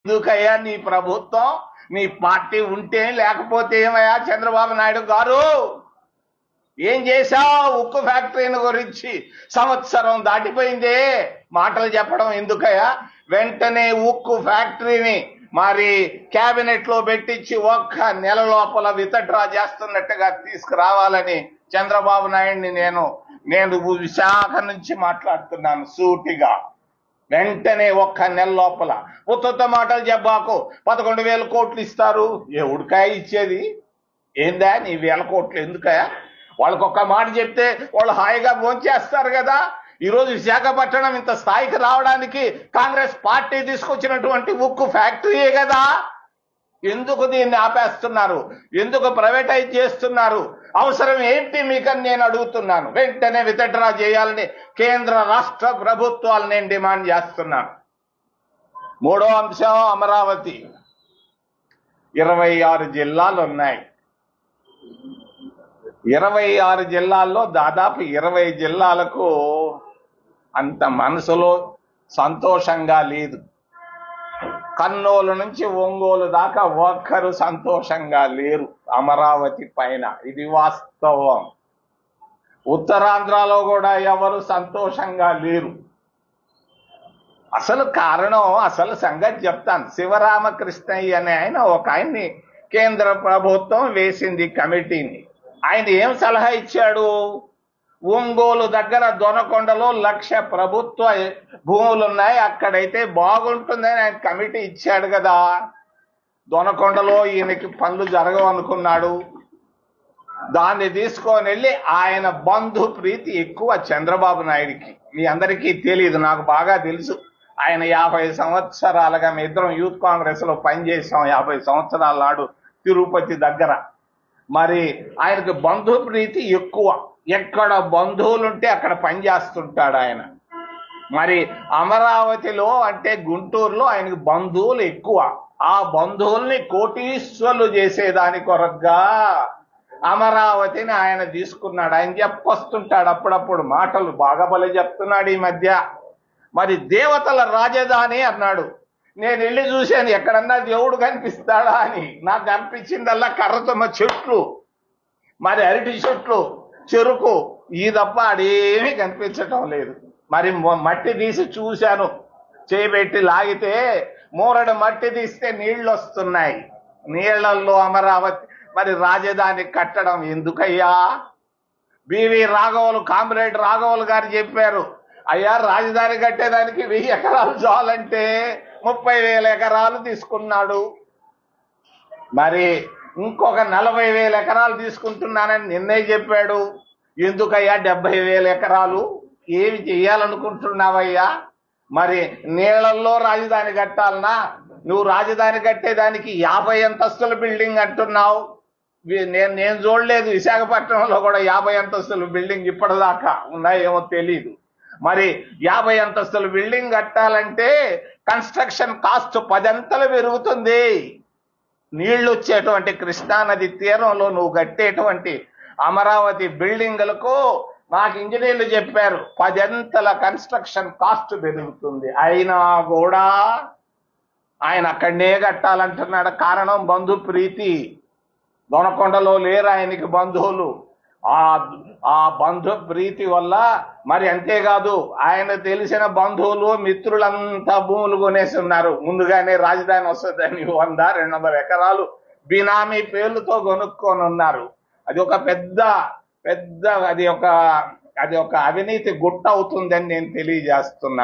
ఎందుకయ్యా నీ ప్రభుత్వం నీ పార్టీ ఉంటే లేకపోతే ఏమయ్యా చంద్రబాబు నాయుడు గారు ఏం చేశావు? ఉక్కు ఫ్యాక్టరీని గురించి సంవత్సరం దాటిపోయిందే, మాటలు చెప్పడం ఎందుకయ్యా? వెంటనే ఉక్కు ఫ్యాక్టరీని మరి క్యాబినెట్ లో పెట్టించి ఒక్క నెల లోపల విత్డ్రా చేస్తున్నట్టుగా తీసుకురావాలని చంద్రబాబు నాయుడిని నేను విశాఖ నుంచి మాట్లాడుతున్నాను సూటిగా. వెంటనే ఒక్క నెల లోపల ఉత్త మాటలు చెప్పాకు. 11,000 కోట్లు ఇస్తారు. ఎవడికాయ ఇచ్చేది? ఏందా నీ 1,000 కోట్లు ఎందుకయా? వాళ్ళకి ఒక్క మాట చెప్తే వాళ్ళు హాయిగా భోంచేస్తారు కదా. ఈరోజు విశాఖపట్నం ఇంత స్థాయికి రావడానికి కాంగ్రెస్ పార్టీ తీసుకొచ్చినటువంటి ఉక్కు ఫ్యాక్టరీయే కదా. ఎందుకు దీన్ని ఆపేస్తున్నారు? ఎందుకు ప్రైవేటైజ్ చేస్తున్నారు? అవసరం ఏంటి మీకని నేను అడుగుతున్నాను. వెంటనే విత్డ్రా చేయాలని కేంద్ర రాష్ట్ర ప్రభుత్వాలు నేను డిమాండ్ చేస్తున్నాను. మూడో అంశం అమరావతి. 26 జిల్లాలు ఉన్నాయి. 26 జిల్లాల్లో దాదాపు 20 జిల్లాలకు అంత మనసులో సంతోషంగా లేదు. కర్నూలు నుంచి ఒంగోలు దాకా ఒక్కరు సంతోషంగా లేరు అమరావతి పైన. ఇది వాస్తవం. ఉత్తరాంధ్రలో కూడా ఎవరు సంతోషంగా లేరు. అసలు కారణం, అసలు సంగతి చెప్తాను. శివరామకృష్ణయ్య అనే ఆయన్ని కేంద్ర ప్రభుత్వం వేసింది కమిటీని. ఆయన ఏం సలహా ఇచ్చాడు? ఒంగోలు దగ్గర దొనకొండలో 1,00,000 ప్రభుత్వ భూములు ఉన్నాయి, అక్కడైతే బాగుంటుందని ఆయన కమిటీ ఇచ్చాడు కదా. దొనకొండలో ఈయనకి పనులు జరగవనుకున్నాడు. దాన్ని తీసుకొని వెళ్ళి ఆయన బంధు ప్రీతి ఎక్కువ చంద్రబాబు నాయుడికి. మీ అందరికీ తెలియదు, నాకు బాగా తెలుసు. ఆయన 50 సంవత్సరాలుగా మీ ఇద్దరం యూత్ కాంగ్రెస్ లో పనిచేసాం. 50 సంవత్సరాల నాడు తిరుపతి దగ్గర. మరి ఆయనకు బంధు ప్రీతి ఎక్కువ. ఎక్కడ బంధువులుంటే అక్కడ పనిచేస్తుంటాడు ఆయన. మరి అమరావతిలో అంటే గుంటూరులో ఆయనకు బంధువులు ఎక్కువ. ఆ బంధువుల్ని కోటీశ్వరులు చేసేదాని కొరగా అమరావతిని ఆయన తీసుకున్నాడు. ఆయన చెప్పొస్తుంటాడు అప్పుడప్పుడు మాటలు, బాగా బలి చెప్తున్నాడు ఈ మధ్య. మరి దేవతల రాజధాని అన్నాడు. నేను వెళ్ళి చూశాను, ఎక్కడన్నా దేవుడు కనిపిస్తాడా అని. నాకు కనిపించిందల్లా కర్రతుమ్మ చెట్లు, మరి అరటి చెట్లు, చెరుకు, ఈ తప్ప అడేమీ కనిపించటం లేదు. మరి మట్టి తీసి చూశాను, చేయబెట్టి లాగితే మూరడు మట్టి తీస్తే నీళ్లు వస్తున్నాయి. నీళ్లలో అమరావతి మరి రాజధాని కట్టడం ఎందుకయ్యా? బివి రాఘవులు, కామ్రేడ్ రాఘవులు గారు చెప్పారు, అయ్యా రాజధాని కట్టేదానికి 1000 ఎకరాలు చాలంటే 30,000 ఎకరాలు తీసుకున్నాడు. మరి ఇంకొక 40,000 ఎకరాలు తీసుకుంటున్నానని నిన్నే చెప్పాడు. ఎందుకయ్యా 70,000 ఎకరాలు? ఏమి చెయ్యాలనుకుంటున్నావయ్యా? మరి నీళ్లలో రాజధాని కట్టాలనా? నువ్వు రాజధాని కట్టేదానికి 50 అంతస్తుల బిల్డింగ్ అంటున్నావు. నేను చూడలేదు విశాఖపట్నంలో కూడా 50 అంతస్తుల బిల్డింగ్ ఇప్పటిదాకా ఉన్నాయేమో తెలీదు. మరి 50 అంతస్తుల బిల్డింగ్ కట్టాలంటే కన్స్ట్రక్షన్ కాస్ట్ 10 అంతలు పెరుగుతుంది. నీళ్లు వచ్చేటువంటి కృష్ణానది తీరంలో నువ్వు కట్టేటువంటి అమరావతి బిల్డింగులకు నాకు ఇంజనీర్లు చెప్పారు 10 అంతల కన్స్ట్రక్షన్ కాస్ట్ పెరుగుతుంది. అయినా కూడా ఆయన అక్కడనే కట్టాలంటున్నాడు. కారణం బంధు ప్రీతి. దొనకొండలో లేరు ఆయనకి బంధువులు. ఆ బంధు ప్రీతి వల్ల మరి అంతేకాదు, ఆయన తెలిసిన బంధువులు మిత్రులంతా భూములు కొనేసి ఉన్నారు. ముందుగానే రాజధాని వస్తుందని 100-200 ఎకరాలు బినామీ పేర్లతో కొనుక్కొని ఉన్నారు. అది ఒక పెద్ద అది ఒక అవినీతి గుట్ట అవుతుందని నేను తెలియజేస్తున్నాను.